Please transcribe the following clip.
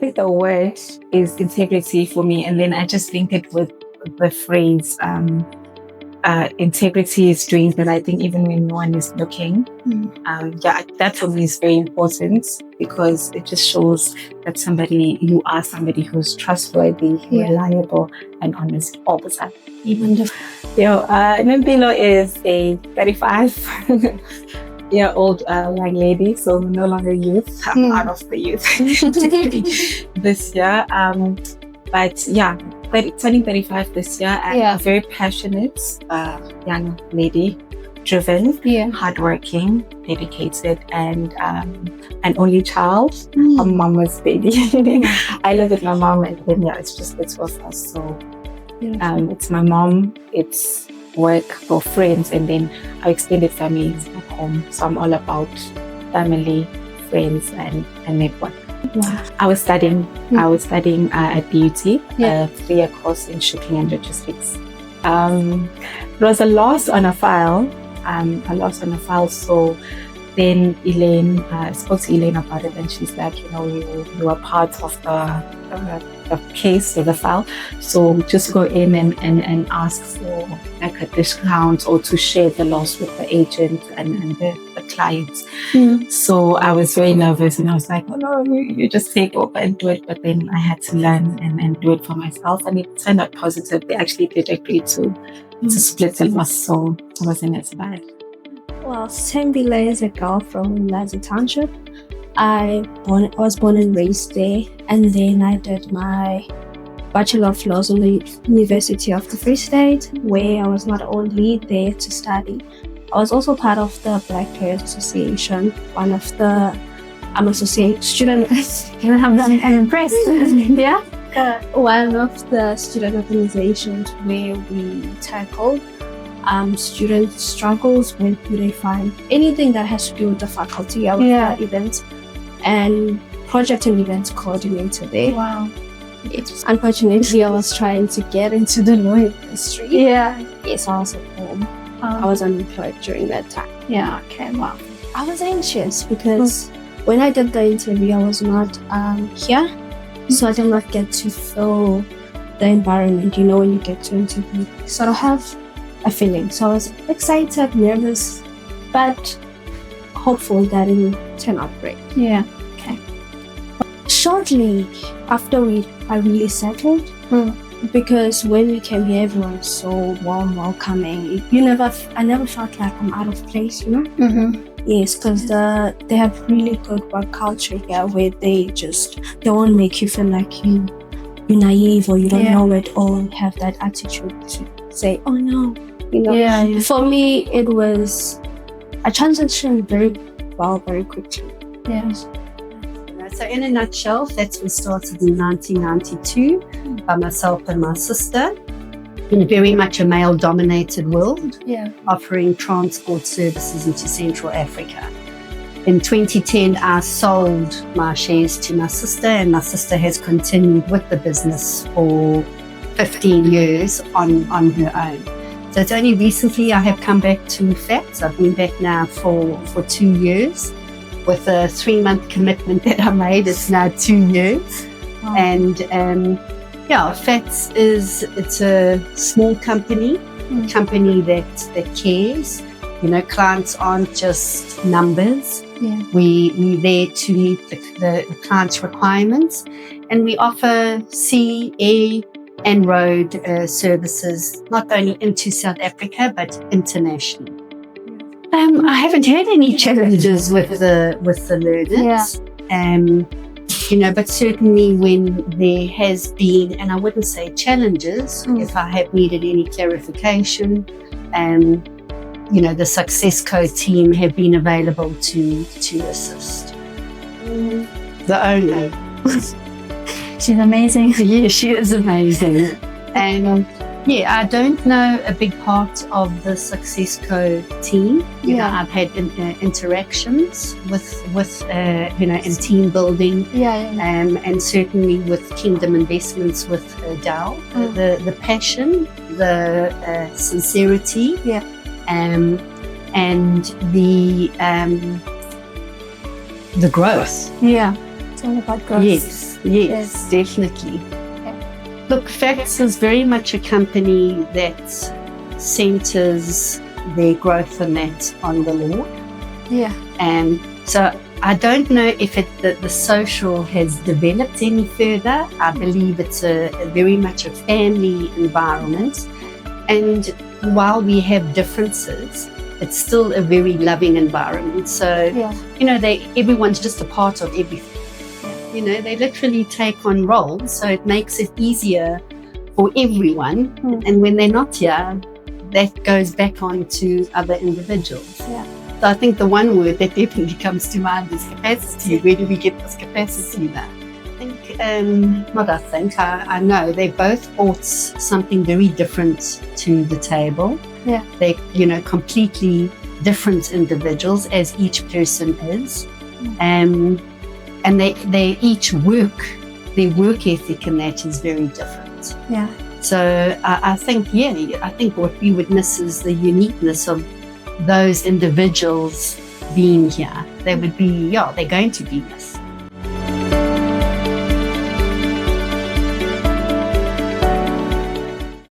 think the word is integrity for me, and then I just linked it with the phrase integrity is doing that. I think even when no one is looking, that for me is very important, because it just shows that you are somebody who's trustworthy, reliable, and honest all the time. Wonderful. Nempilo is a 35-year-old young lady, so no longer youth. I'm out of the youth this year. But yeah, turning 35 this year, and a very passionate young lady, driven, hardworking, dedicated, and an only child, a mama's baby. I live with my mom, and then it's just the two of us. So it's my mom, it's work for friends, and then our extended family is back home. So I'm all about family, friends, and network. Wow. I was studying at BUT, a 3-year course in shipping and logistics. It was a loss on a file. So then Elaine, I spoke to Elaine about it, and she's like, you are part of the case or the file, so just go in and ask for like a discount or to share the loss with the agent and the clients. So I was very nervous, and I was like, oh no, you just take over and do it. But then I had to learn and do it for myself, and it turned out positive. They actually did agree to split the loss, so it wasn't as bad. Well, Sembile is a girl from Lazi Township. I was born and raised there, and then I did my Bachelor of Laws on the University of the Free State, where I was not only there to study, I was also part of the Black Players Association, one of the student. I'm impressed. One of the student organizations where we tackled student struggles. When do they find anything that has to do with the faculty? I was the events and project and events coordinator there. Wow. Unfortunately, I was trying to get into the law industry. Yes, I was at home. I was unemployed during that time. Okay, wow. I was anxious because when I did the interview, I was not here, so I did not get to feel the environment. When you get to interview, you sort of have a feeling. So I was excited, nervous, but hopeful that it will turn out great. Okay. Shortly after I really settled, because when we came here, everyone was so warm, welcoming. I never felt like I'm out of place, Yes, because they have really good work culture here, where they won't make you feel like you're naive or you don't know it, or have that attitude to say, oh no, For me, it was a transition very well, very quickly. Yes. So in a nutshell, FATS was started in 1992 by myself and my sister in very much a male-dominated world, offering transport services into Central Africa. In 2010, I sold my shares to my sister, and my sister has continued with the business for 15 years on her own. So it's only recently I have come back to FATS. I've been back now for 2 years. With a 3-month commitment that I made, it's now 2 years. Wow. And FATS it's a small company, a company that cares. Clients aren't just numbers. We're there to meet the client's requirements, and we offer sea, air, and road services, not only into South Africa but internationally. I haven't had any challenges with the learners. But certainly when there has been, and I wouldn't say challenges, if I have needed any clarification, the Success Co team have been available to assist. The owner. She's amazing. Yeah, she is amazing. And I don't know a big part of the Success Co team. I've had interactions with in team building, and certainly with Kingdom Investments with Dal. The passion, the sincerity, and the growth. It's all about growth. Yes. Yes, definitely. Look, FATS is very much a company that centers their growth and that on the Lord. Yeah. And so I don't know if the social has developed any further. I believe it's a very much a family environment. And while we have differences, it's still a very loving environment. So, you know, everyone's just a part of everything. You know, they literally take on roles, so it makes it easier for everyone. And when they're not here, that goes back on to other individuals. Yeah. So I think the one word that definitely comes to mind is capacity. Where do we get this capacity now? I know they both brought something very different to the table. Yeah. They're, you know, completely different individuals, as each person is. And they each work, their work ethic and that is very different. Yeah. So I think what we would miss is the uniqueness of those individuals being here. They would be, they're going to be missed.